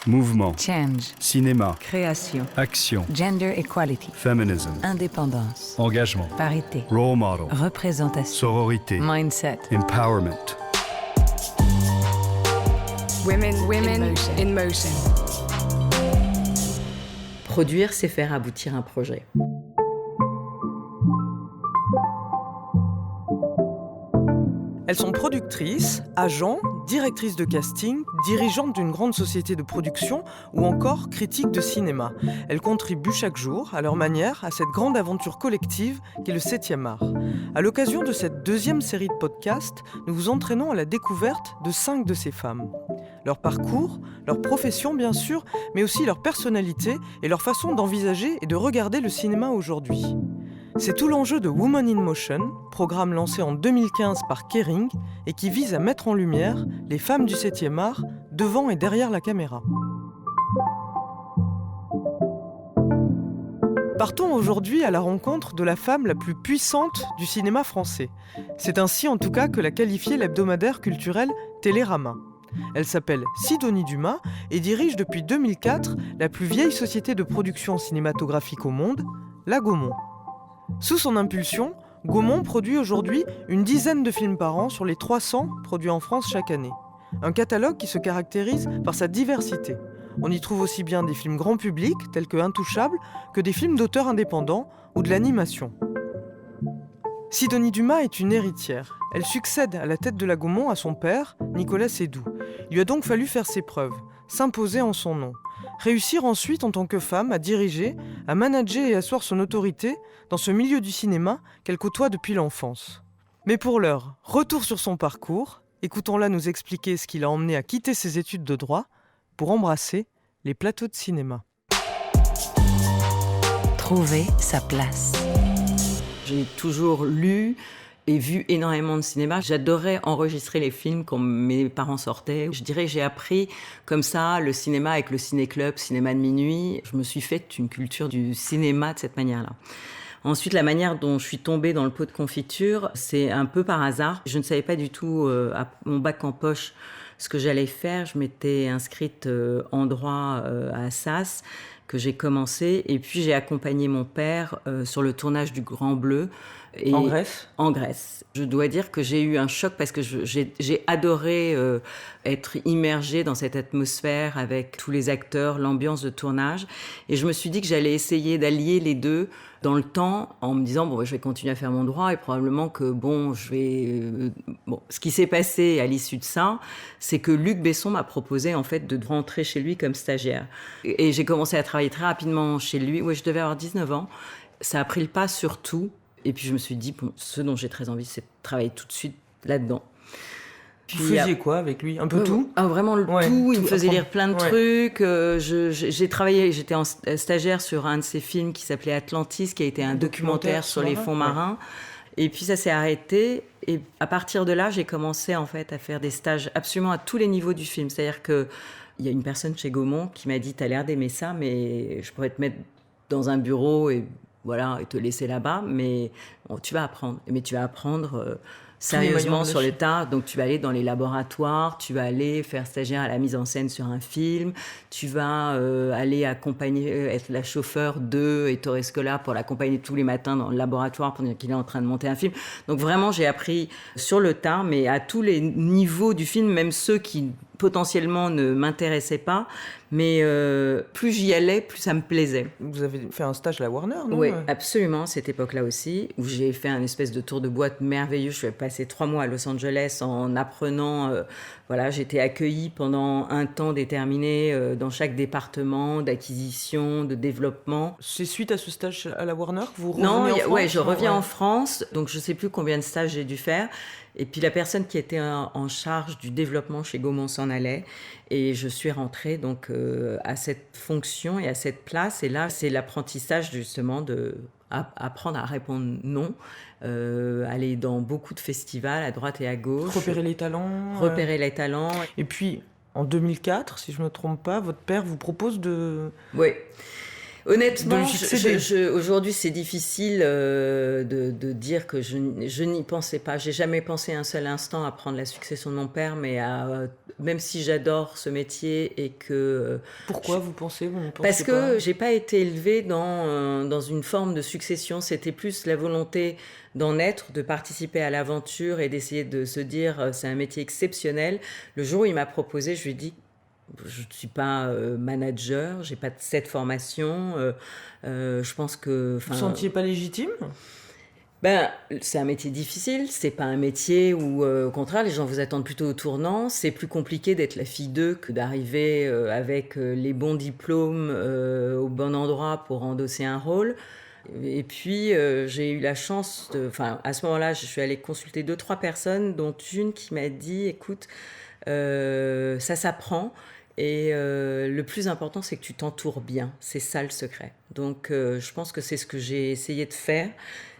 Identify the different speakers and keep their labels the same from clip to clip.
Speaker 1: Mouvement.
Speaker 2: Change.
Speaker 1: Cinéma.
Speaker 2: Création.
Speaker 1: Action.
Speaker 2: Gender equality.
Speaker 1: Feminism.
Speaker 2: Indépendance.
Speaker 1: Engagement.
Speaker 2: Parité.
Speaker 1: Role model.
Speaker 2: Représentation.
Speaker 1: Sororité.
Speaker 2: Mindset.
Speaker 1: Empowerment.
Speaker 3: Women in motion.
Speaker 4: Produire, c'est faire aboutir un projet.
Speaker 5: Elles sont productrices, agents, directrices de casting, dirigeantes d'une grande société de production ou encore critiques de cinéma. Elles contribuent chaque jour, à leur manière, à cette grande aventure collective qu'est le 7e art. À l'occasion de cette deuxième série de podcasts, nous vous entraînons à la découverte de 5 de ces femmes. Leur parcours, leur profession bien sûr, mais aussi leur personnalité et leur façon d'envisager et de regarder le cinéma aujourd'hui. C'est tout l'enjeu de Women in Motion, programme lancé en 2015 par Kering et qui vise à mettre en lumière les femmes du 7e art devant et derrière la caméra. Partons aujourd'hui à la rencontre de la femme la plus puissante du cinéma français. C'est ainsi en tout cas que l'a qualifiée l'hebdomadaire culturel Télérama. Elle s'appelle Sidonie Dumas et dirige depuis 2004 la plus vieille société de production cinématographique au monde, la Gaumont. Sous son impulsion, Gaumont produit aujourd'hui une dizaine de films par an sur les 300 produits en France chaque année. Un catalogue qui se caractérise par sa diversité. On y trouve aussi bien des films grand public, tels que Intouchables, que des films d'auteurs indépendants ou de l'animation. Sidonie Dumas est une héritière. Elle succède à la tête de la Gaumont à son père, Nicolas Seydoux. Il lui a donc fallu faire ses preuves, s'imposer en son nom. Réussir ensuite en tant que femme à diriger, à manager et asseoir son autorité dans ce milieu du cinéma qu'elle côtoie depuis l'enfance. Mais pour l'heure, retour sur son parcours, écoutons-la nous expliquer ce qui l'a emmenée à quitter ses études de droit pour embrasser les plateaux de cinéma.
Speaker 2: Trouver sa place.
Speaker 4: J'ai toujours lu et vu énormément de cinéma. J'adorais enregistrer les films quand mes parents sortaient. Je dirais que j'ai appris comme ça le cinéma avec le ciné-club, cinéma de minuit. Je me suis faite une culture du cinéma de cette manière-là. Ensuite, la manière dont je suis tombée dans le pot de confiture, c'est un peu par hasard. Je ne savais pas du tout, à mon bac en poche, ce que j'allais faire. Je m'étais inscrite en droit à Assas, que j'ai commencé. Et puis, j'ai accompagné mon père sur le tournage du Grand Bleu. Et
Speaker 5: en Grèce ?
Speaker 4: En Grèce. Je dois dire que j'ai eu un choc parce que j'ai adoré être immergée dans cette atmosphère avec tous les acteurs, l'ambiance de tournage. Et je me suis dit que j'allais essayer d'allier les deux dans le temps en me disant je vais continuer à faire mon droit et probablement que ce qui s'est passé à l'issue de ça, c'est que Luc Besson m'a proposé en fait de rentrer chez lui comme stagiaire. Et j'ai commencé à travailler très rapidement chez lui. Je devais avoir 19 ans. Ça a pris le pas sur tout. Et puis je me suis dit, ce dont j'ai très envie, c'est de travailler tout de suite là-dedans.
Speaker 5: Puis, vous faisiez quoi avec lui ? Un peu tout ?
Speaker 4: Vraiment tout. Il me faisait lire plein de trucs. J'ai travaillé, j'étais stagiaire sur un de ses films qui s'appelait Atlantis, qui a été un documentaire sur les fonds marins. Et puis ça s'est arrêté. Et à partir de là, j'ai commencé en fait à faire des stages absolument à tous les niveaux du film. C'est-à-dire qu'il y a une personne chez Gaumont qui m'a dit, t'as l'air d'aimer ça, mais je pourrais te mettre dans un bureau et te laisser là-bas, mais tu vas apprendre. Mais tu vas apprendre sérieusement sur le tas. Donc, tu vas aller dans les laboratoires, tu vas aller faire stagiaire à la mise en scène sur un film, tu vas aller accompagner, être la chauffeur de Ettore Scola pour l'accompagner tous les matins dans le laboratoire pendant qu'il est en train de monter un film. Donc, vraiment, j'ai appris sur le tas, mais à tous les niveaux du film, même ceux qui potentiellement ne m'intéressaient pas, mais plus j'y allais, plus ça me plaisait.
Speaker 5: Vous avez fait un stage à la Warner, non ?
Speaker 4: Oui, absolument, cette époque-là aussi, où j'ai fait un espèce de tour de boîte merveilleux. Je suis passée 3 mois à Los Angeles en apprenant. J'étais accueillie pendant un temps déterminé dans chaque département d'acquisition, de développement.
Speaker 5: C'est suite à ce stage à la Warner que vous revenez en France ?
Speaker 4: Non, je reviens en France, donc je ne sais plus combien de stages j'ai dû faire. Et puis la personne qui était en charge du développement chez Gaumont s'en allait. Et je suis rentrée donc à cette fonction et à cette place. Et là, c'est l'apprentissage justement d'apprendre à répondre non, aller dans beaucoup de festivals à droite et à gauche.
Speaker 5: Repérer les talents. Et puis, en 2004, si je ne me trompe pas, votre père vous propose de...
Speaker 4: Oui. Honnêtement,
Speaker 5: succéder.
Speaker 4: aujourd'hui, c'est difficile de dire que je n'y pensais pas. J'ai jamais pensé un seul instant à prendre la succession de mon père, mais même si j'adore ce métier et que...
Speaker 5: Pourquoi vous pensez, vous ne pensez
Speaker 4: Parce
Speaker 5: pas
Speaker 4: que j'ai pas été élevée dans une forme de succession. C'était plus la volonté d'en être, de participer à l'aventure et d'essayer de se dire c'est un métier exceptionnel. Le jour où il m'a proposé, je lui ai dit je ne suis pas manager, j'ai pas cette formation. Je pense que...
Speaker 5: Vous ne sentiez pas légitime ?
Speaker 4: Ben, c'est un métier difficile, c'est pas un métier où, au contraire, les gens vous attendent plutôt au tournant. C'est plus compliqué d'être la fille d'eux que d'arriver avec les bons diplômes au bon endroit pour endosser un rôle. Et puis, j'ai eu la chance à ce moment-là, je suis allée consulter 2-3 personnes, dont une qui m'a dit, écoute, ça s'apprend. Et le plus important, c'est que tu t'entoures bien. C'est ça le secret. Donc, je pense que c'est ce que j'ai essayé de faire.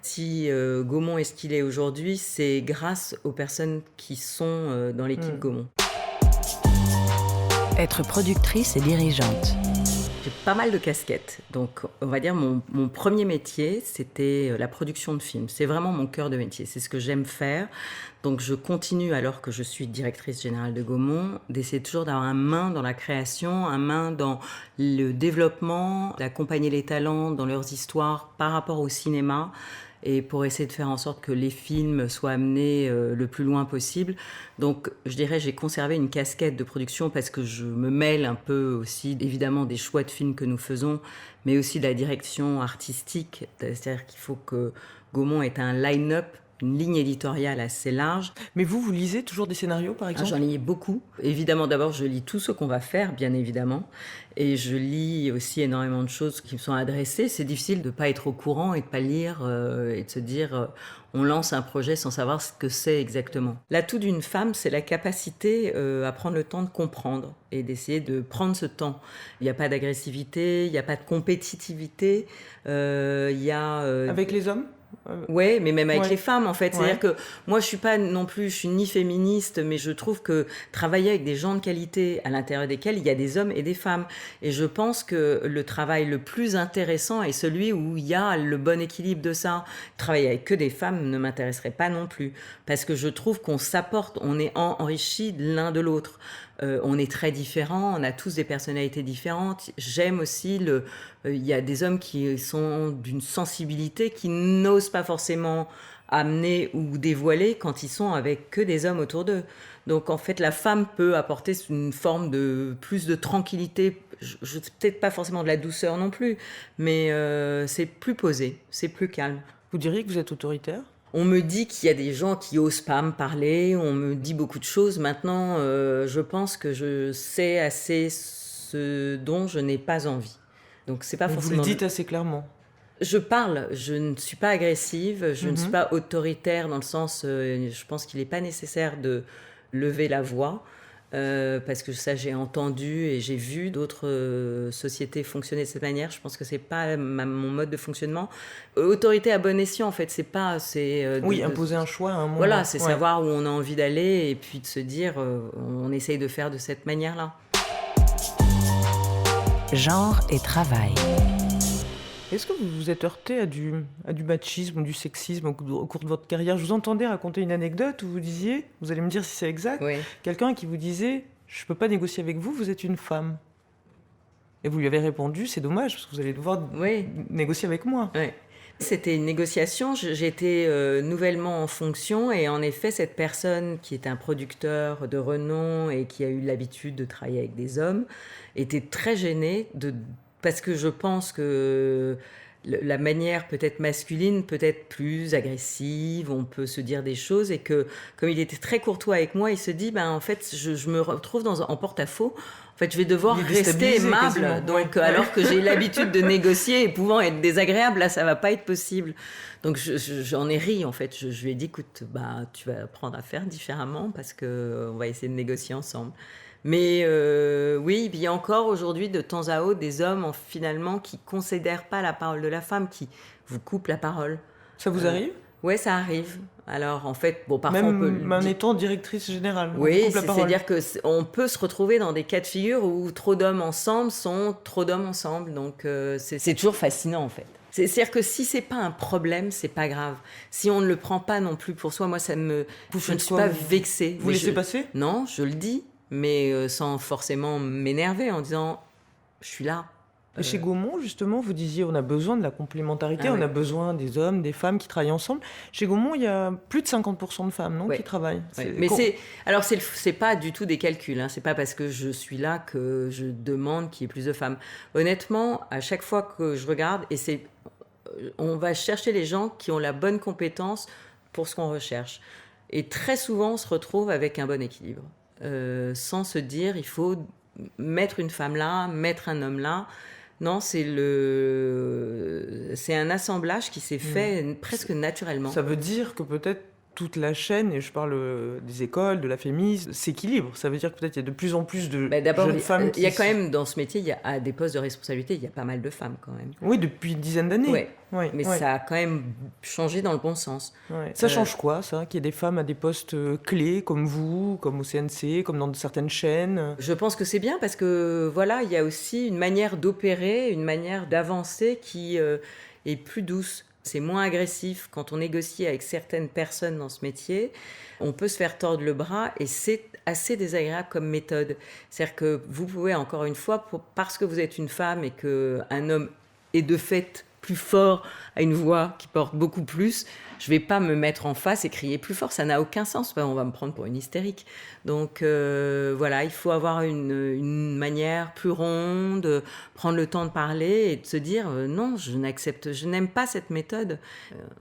Speaker 4: Si Gaumont est ce qu'il est aujourd'hui, c'est grâce aux personnes qui sont dans l'équipe Gaumont.
Speaker 2: Être productrice et dirigeante.
Speaker 4: J'ai pas mal de casquettes. Donc, on va dire, mon premier métier, c'était la production de films. C'est vraiment mon cœur de métier. C'est ce que j'aime faire. Donc, je continue, alors que je suis directrice générale de Gaumont, d'essayer toujours d'avoir un main dans la création, un main dans le développement, d'accompagner les talents dans leurs histoires par rapport au cinéma, et pour essayer de faire en sorte que les films soient amenés le plus loin possible. Donc, je dirais, j'ai conservé une casquette de production parce que je me mêle un peu aussi, évidemment, des choix de films que nous faisons, mais aussi de la direction artistique. C'est-à-dire qu'il faut que Gaumont ait un line-up, une ligne éditoriale assez large.
Speaker 5: Mais vous lisez toujours des scénarios, par exemple ?
Speaker 4: J'en lis beaucoup. Évidemment, d'abord, je lis tout ce qu'on va faire, bien évidemment. Et je lis aussi énormément de choses qui me sont adressées. C'est difficile de ne pas être au courant et de ne pas lire et de se dire on lance un projet sans savoir ce que c'est exactement. L'atout d'une femme, c'est la capacité à prendre le temps de comprendre et d'essayer de prendre ce temps. Il n'y a pas d'agressivité, il n'y a pas de compétitivité.
Speaker 5: Avec les hommes ?
Speaker 4: Ouais, mais même avec les femmes, en fait.
Speaker 5: Ouais.
Speaker 4: C'est-à-dire que moi, je suis ni féministe, mais je trouve que travailler avec des gens de qualité, à l'intérieur desquels il y a des hommes et des femmes. Et je pense que le travail le plus intéressant est celui où il y a le bon équilibre de ça. Travailler avec que des femmes ne m'intéresserait pas non plus. Parce que je trouve qu'on s'apporte, on est enrichis l'un de l'autre. On est très différents, on a tous des personnalités différentes. J'aime aussi il y a des hommes qui sont d'une sensibilité qui n'osent pas forcément amener ou dévoiler quand ils sont avec que des hommes autour d'eux. Donc en fait, la femme peut apporter une forme de plus de tranquillité, peut-être pas forcément de la douceur non plus, mais c'est plus posé, c'est plus calme.
Speaker 5: Vous diriez que vous êtes autoritaire ?
Speaker 4: On me dit qu'il y a des gens qui osent pas me parler, on me dit beaucoup de choses. Maintenant, je pense que je sais assez ce dont je n'ai pas envie. Donc c'est pas forcément...
Speaker 5: Vous le dites assez clairement.
Speaker 4: Je parle, je ne suis pas agressive, je ne suis pas autoritaire dans le sens, je pense qu'il n'est pas nécessaire de lever la voix. Parce que ça, j'ai entendu et j'ai vu d'autres sociétés fonctionner de cette manière. Je pense que c'est pas mon mode de fonctionnement. Autorité à bon escient, en fait, c'est pas...
Speaker 5: imposer un choix à un moment.
Speaker 4: Voilà, c'est savoir où on a envie d'aller et puis de se dire, on essaye de faire de cette manière-là.
Speaker 2: Genre et travail.
Speaker 5: Est-ce que vous vous êtes heurté à du machisme ou du sexisme au cours de votre carrière ? Je vous entendais raconter une anecdote où vous disiez, vous allez me dire si c'est exact,
Speaker 4: Oui.
Speaker 5: Quelqu'un qui vous disait « Je ne peux pas négocier avec vous, vous êtes une femme ». Et vous lui avez répondu « C'est dommage, parce que vous allez devoir négocier avec moi ».
Speaker 4: Oui. C'était une négociation, j'étais nouvellement en fonction et en effet cette personne qui est un producteur de renom et qui a eu l'habitude de travailler avec des hommes était très gênée parce que je pense que la manière peut-être masculine peut être plus agressive, on peut se dire des choses et que comme il était très courtois avec moi, il se dit en fait je me retrouve en porte-à-faux. En fait, je vais devoir rester aimable, quasiment. Donc alors que j'ai l'habitude de négocier et pouvant être désagréable, là ça va pas être possible. Donc j'en ai ri en fait. Je lui ai dit écoute, tu vas apprendre à faire différemment parce que on va essayer de négocier ensemble. Mais oui, il y a encore aujourd'hui de temps à autre des hommes finalement qui considèrent pas la parole de la femme, qui vous coupent la parole.
Speaker 5: Ça vous arrive ?
Speaker 4: Ouais, ça arrive. Alors en fait, bon, parfois
Speaker 5: Même
Speaker 4: on peut...
Speaker 5: en étant directrice générale.
Speaker 4: Oui, c'est-à-dire qu'on peut se retrouver dans des cas de figure où trop d'hommes ensemble sont trop d'hommes ensemble. Donc c'est toujours fascinant en fait. C'est-à-dire que si c'est pas un problème, c'est pas grave. Si on ne le prend pas non plus pour soi, moi je ne suis pas vexée.
Speaker 5: Vous laissez passer ?
Speaker 4: Non, je le dis, mais sans forcément m'énerver en disant je suis là.
Speaker 5: Et chez Gaumont, justement, vous disiez on a besoin de la complémentarité, on a besoin des hommes, des femmes qui travaillent ensemble. Chez Gaumont, il y a plus de 50% de femmes, non, qui travaillent.
Speaker 4: Mais c'est pas du tout des calculs. Hein. C'est pas parce que je suis là que je demande qu'il y ait plus de femmes. Honnêtement, à chaque fois que je regarde, on va chercher les gens qui ont la bonne compétence pour ce qu'on recherche. Et très souvent, on se retrouve avec un bon équilibre, sans se dire il faut mettre une femme là, mettre un homme là. Non, c'est un assemblage qui s'est fait presque naturellement.
Speaker 5: Ça veut dire que peut-être toute la chaîne, et je parle des écoles, de la féminisme, s'équilibre. Ça veut dire que peut-être il y a de plus en plus de jeunes femmes qui...
Speaker 4: Il y a quand même, dans ce métier, à des postes de responsabilité, il y a pas mal de femmes quand même.
Speaker 5: Oui, depuis une dizaine d'années.
Speaker 4: Mais ça a quand même changé dans le bon sens.
Speaker 5: Ça change quoi, ça, qu'il y ait des femmes à des postes clés, comme vous, comme au CNC, comme dans certaines chaînes ?
Speaker 4: Je pense que c'est bien parce que, voilà, il y a aussi une manière d'opérer, une manière d'avancer qui est plus douce. C'est moins agressif quand on négocie avec certaines personnes dans ce métier. On peut se faire tordre le bras et c'est assez désagréable comme méthode. C'est-à-dire que vous pouvez, encore une fois, parce que vous êtes une femme et qu'un homme est de fait plus fort, a une voix qui porte beaucoup plus, je ne vais pas me mettre en face et crier plus fort. Ça n'a aucun sens. On va me prendre pour une hystérique. Donc voilà, il faut avoir une manière plus ronde, prendre le temps de parler et de se dire non, je n'aime pas cette méthode.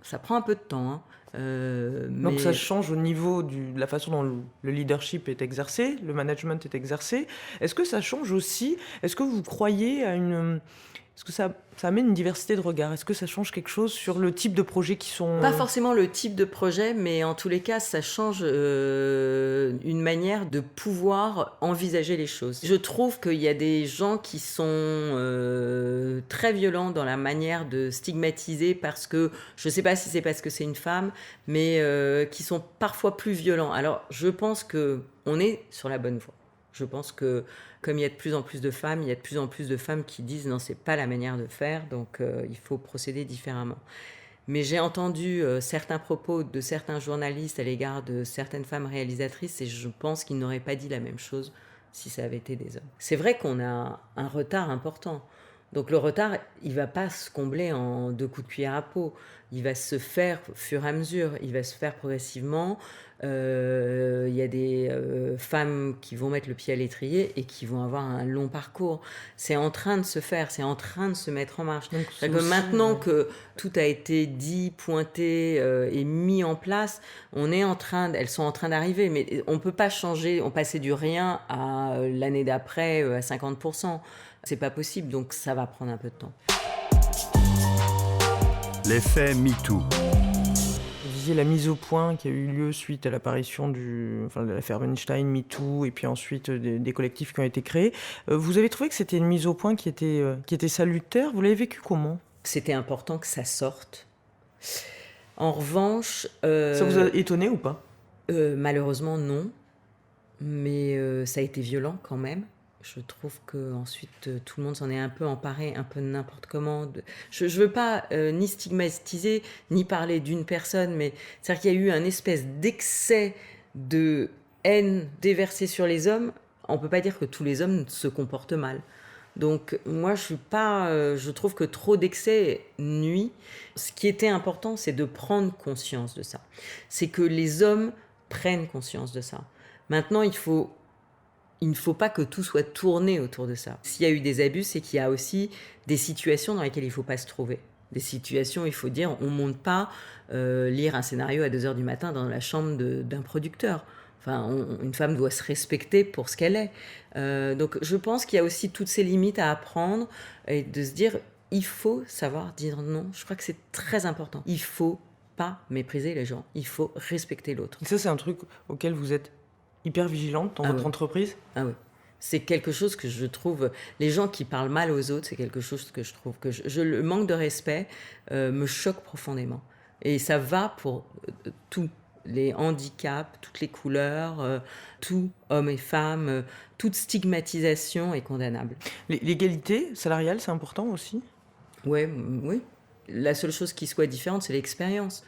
Speaker 4: Ça prend un peu de temps.
Speaker 5: Donc ça change au niveau de la façon dont le leadership est exercé, le management est exercé. Est-ce que ça change aussi ? Est-ce que vous croyez à une... Est-ce que ça amène une diversité de regards ? Est-ce que ça change quelque chose sur le type de projets qui sont...
Speaker 4: Pas forcément le type de projet, mais en tous les cas, ça change une manière de pouvoir envisager les choses. Je trouve qu'il y a des gens qui sont très violents dans la manière de stigmatiser parce que, je ne sais pas si c'est parce que c'est une femme, mais qui sont parfois plus violents. Alors, je pense qu'on est sur la bonne voie. Je pense que comme il y a de plus en plus de femmes, il y a de plus en plus de femmes qui disent non, c'est pas la manière de faire, donc il faut procéder différemment. Mais j'ai entendu certains propos de certains journalistes à l'égard de certaines femmes réalisatrices et je pense qu'ils n'auraient pas dit la même chose si ça avait été des hommes. C'est vrai qu'on a un retard important. Donc le retard, il ne va pas se combler en 2 coups de cuillère à peau. Il va se faire au fur et à mesure, il va se faire progressivement. Il y a des femmes qui vont mettre le pied à l'étrier et qui vont avoir un long parcours. C'est en train de se faire, c'est en train de se mettre en marche. Maintenant que tout a été dit, pointé et mis en place, elles sont en train d'arriver. Mais on ne peut pas changer, on passait du rien à l'année d'après à 50%. C'est pas possible, donc ça va prendre un peu de temps.
Speaker 1: L'effet MeToo.
Speaker 5: Vous disiez la mise au point qui a eu lieu suite à l'apparition de l'affaire Weinstein, MeToo, et puis ensuite des collectifs qui ont été créés. Vous avez trouvé que c'était une mise au point qui était salutaire ? Vous l'avez vécu comment ?
Speaker 4: C'était important que ça sorte. En revanche...
Speaker 5: ça vous a étonné ou pas ?
Speaker 4: Malheureusement, mais ça a été violent quand même. Je trouve qu'ensuite, tout le monde s'en est un peu emparé, un peu n'importe comment. Je ne veux pas ni stigmatiser, ni parler d'une personne, mais c'est-à-dire qu'il y a eu un espèce d'excès de haine déversée sur les hommes. On ne peut pas dire que tous les hommes se comportent mal. Donc moi, je trouve que trop d'excès nuit. Ce qui était important, c'est de prendre conscience de ça. C'est que les hommes prennent conscience de ça. Maintenant, il ne faut pas que tout soit tourné autour de ça. S'il y a eu des abus, c'est qu'il y a aussi des situations dans lesquelles il ne faut pas se trouver. Des situations, il faut dire, on ne monte pas lire un scénario à 2h du matin dans la chambre d'un producteur. Enfin, une femme doit se respecter pour ce qu'elle est. Donc je pense qu'il y a aussi toutes ces limites à apprendre et de se dire, il faut savoir dire non. Je crois que c'est très important. Il ne faut pas mépriser les gens. Il faut respecter l'autre.
Speaker 5: Et ça, c'est un truc auquel vous êtes hyper vigilante dans votre entreprise ?
Speaker 4: Ah oui. C'est quelque chose que je trouve... Les gens qui parlent mal aux autres, c'est quelque chose que je trouve... Le manque de respect me choque profondément. Et ça va pour tous les handicaps, toutes les couleurs, tout, hommes et femmes, toute stigmatisation est condamnable.
Speaker 5: L'égalité salariale, c'est important aussi ?
Speaker 4: Ouais, oui. La seule chose qui soit différente, c'est l'expérience.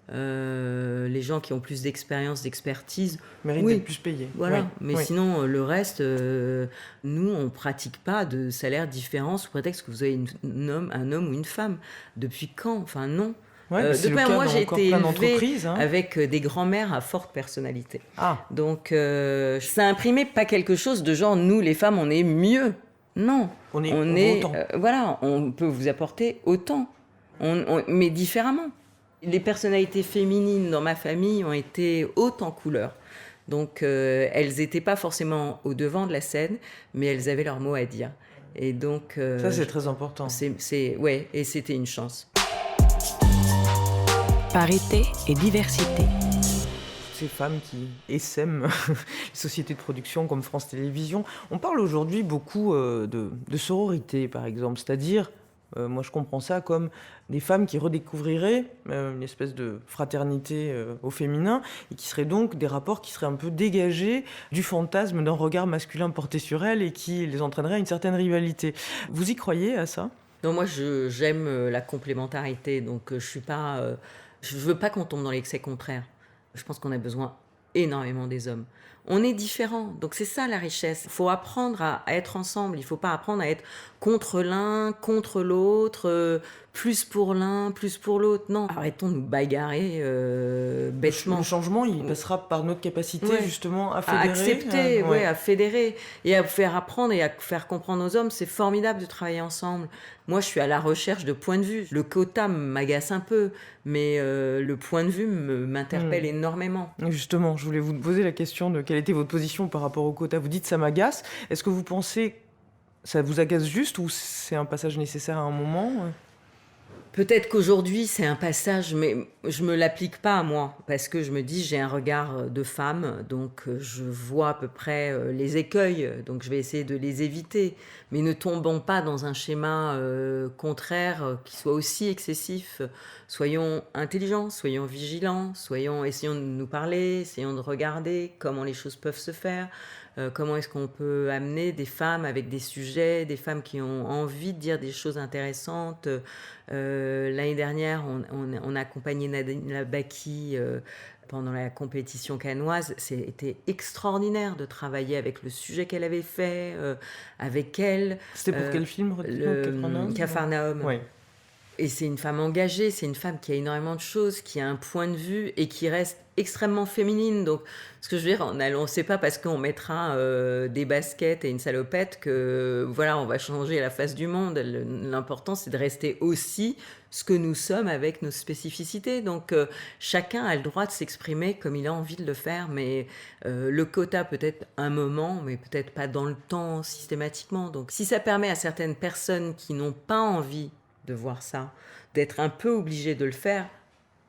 Speaker 4: Les gens qui ont plus d'expérience, d'expertise
Speaker 5: méritent d'être plus payés.
Speaker 4: Voilà.
Speaker 5: Oui.
Speaker 4: Mais sinon, le reste, nous, on ne pratique pas de salaire différent sous prétexte que vous avez un homme ou une femme. Depuis quand ? Enfin, non.
Speaker 5: Ouais, c'est le cas
Speaker 4: moi,
Speaker 5: dans
Speaker 4: j'ai
Speaker 5: encore
Speaker 4: été
Speaker 5: plein
Speaker 4: élevée
Speaker 5: d'entreprises, hein.
Speaker 4: avec des grands-mères à forte personnalité.
Speaker 5: Ah.
Speaker 4: Donc, ça imprimait pas quelque chose de genre, nous, les femmes, on est mieux. Non.
Speaker 5: On est autant.
Speaker 4: Voilà, on peut vous apporter autant, mais différemment. Les personnalités féminines dans ma famille ont été hautes en couleur. Donc, elles n'étaient pas forcément au devant de la scène, mais elles avaient leur mot à dire. Et donc,
Speaker 5: ça, c'est très important.
Speaker 4: Ouais, et c'était une chance.
Speaker 2: Parité et diversité.
Speaker 5: Ces femmes qui essaiment les sociétés de production comme France Télévisions. On parle aujourd'hui beaucoup de sororité, par exemple, c'est-à-dire, moi je comprends ça comme des femmes qui redécouvriraient une espèce de fraternité au féminin et qui seraient donc des rapports qui seraient un peu dégagés du fantasme d'un regard masculin porté sur elles et qui les entraînerait à une certaine rivalité. Vous y croyez à ça ?
Speaker 4: Non, moi j'aime la complémentarité, donc je veux pas qu'on tombe dans l'excès contraire. Je pense qu'on a besoin énormément des hommes. On est différents, donc c'est ça la richesse. Il faut apprendre à être ensemble, il ne faut pas apprendre à être contre l'un, contre l'autre, plus pour l'un, plus pour l'autre. Non, arrêtons de nous bagarrer bêtement.
Speaker 5: Le changement, il passera par notre capacité justement à fédérer.
Speaker 4: À accepter, à fédérer et à faire apprendre et à faire comprendre aux hommes. C'est formidable de travailler ensemble. Moi, je suis à la recherche de points de vue. Le quota m'agace un peu, mais le point de vue m'interpelle énormément.
Speaker 5: Justement, je voulais vous poser la question de quelle était votre position par rapport au quota. Vous dites ça m'agace. Est-ce que vous pensez ça vous agace juste ou c'est un passage nécessaire à un moment ?
Speaker 4: Peut-être qu'aujourd'hui, c'est un passage, mais je ne me l'applique pas à moi, parce que je me dis, j'ai un regard de femme, donc je vois à peu près les écueils, donc je vais essayer de les éviter. Mais ne tombons pas dans un schéma contraire qui soit aussi excessif. Soyons intelligents, soyons vigilants, essayons de nous parler, essayons de regarder comment les choses peuvent se faire. Comment est-ce qu'on peut amener des femmes avec des sujets, des femmes qui ont envie de dire des choses intéressantes. L'année dernière, on a accompagné Nadine Labaki pendant la compétition cannoise. C'était extraordinaire de travailler avec le sujet qu'elle avait fait, avec elle.
Speaker 5: C'était pour quel film ?
Speaker 4: Capharnaüm.
Speaker 5: Oui.
Speaker 4: Et c'est une femme engagée, c'est une femme qui a énormément de choses, qui a un point de vue et qui reste extrêmement féminine. Donc, ce que je veux dire, on ne sait pas parce qu'on mettra des baskets et une salopette que voilà, on va changer la face du monde. L'important, c'est de rester aussi ce que nous sommes avec nos spécificités. Donc, chacun a le droit de s'exprimer comme il a envie de le faire, mais le quota peut-être un moment, mais peut-être pas dans le temps systématiquement. Donc, si ça permet à certaines personnes qui n'ont pas envie de voir ça, d'être un peu obligé de le faire,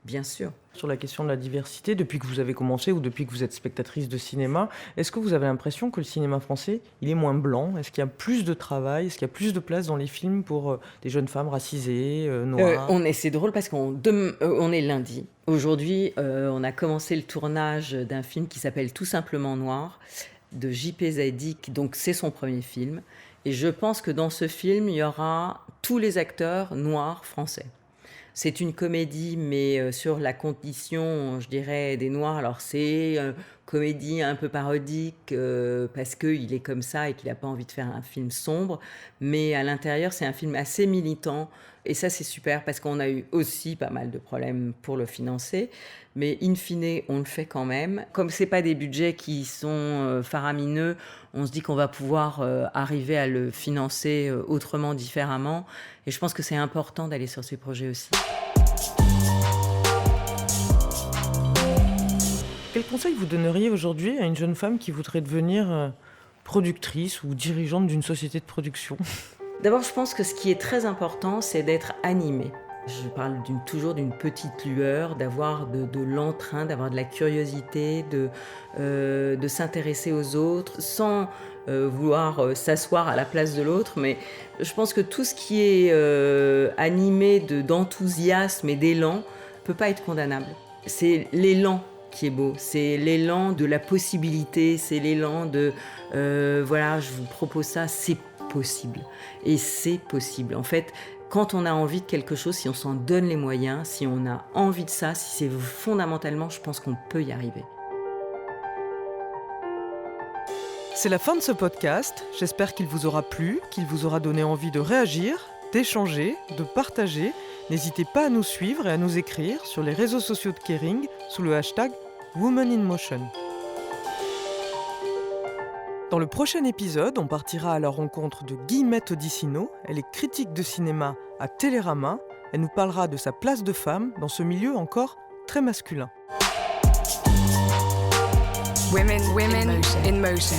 Speaker 4: bien sûr.
Speaker 5: Sur la question de la diversité, depuis que vous avez commencé ou depuis que vous êtes spectatrice de cinéma, est-ce que vous avez l'impression que le cinéma français, il est moins blanc ? Est-ce qu'il y a plus de travail ? Est-ce qu'il y a plus de place dans les films pour des jeunes femmes racisées, noires ?
Speaker 4: C'est drôle parce qu'on est lundi. Aujourd'hui, on a commencé le tournage d'un film qui s'appelle Tout simplement Noir, de J.P. Zadig, donc c'est son premier film. Et je pense que dans ce film, il y aura tous les acteurs noirs français. C'est une comédie, mais sur la condition, je dirais, des Noirs. Alors, c'est une comédie un peu parodique parce qu'il est comme ça et qu'il n'a pas envie de faire un film sombre. Mais à l'intérieur, c'est un film assez militant. Et ça, c'est super parce qu'on a eu aussi pas mal de problèmes pour le financer. Mais in fine, on le fait quand même. Comme ce n'est pas des budgets qui sont faramineux, on se dit qu'on va pouvoir arriver à le financer autrement, différemment. Et je pense que c'est important d'aller sur ces projets aussi.
Speaker 5: Quel conseil vous donneriez aujourd'hui à une jeune femme qui voudrait devenir productrice ou dirigeante d'une société de production ?
Speaker 4: D'abord, je pense que ce qui est très important, c'est d'être animé. Je parle toujours d'une petite lueur, d'avoir de l'entrain, d'avoir de la curiosité, de s'intéresser aux autres sans vouloir s'asseoir à la place de l'autre. Mais je pense que tout ce qui est animé d'enthousiasme et d'élan peut pas être condamnable. C'est l'élan qui est beau, c'est l'élan de la possibilité, c'est l'élan de voilà, je vous propose ça, c'est possible. Et c'est possible. En fait, quand on a envie de quelque chose, si on s'en donne les moyens, si on a envie de ça, si c'est fondamentalement, je pense qu'on peut y arriver.
Speaker 5: C'est la fin de ce podcast. J'espère qu'il vous aura plu, qu'il vous aura donné envie de réagir, d'échanger, de partager. N'hésitez pas à nous suivre et à nous écrire sur les réseaux sociaux de Kering sous le hashtag Women in Motion. Dans le prochain épisode, on partira à la rencontre de Guillemette Odissino. Elle est critique de cinéma à Télérama. Elle nous parlera de sa place de femme dans ce milieu encore très masculin.
Speaker 3: Women in motion.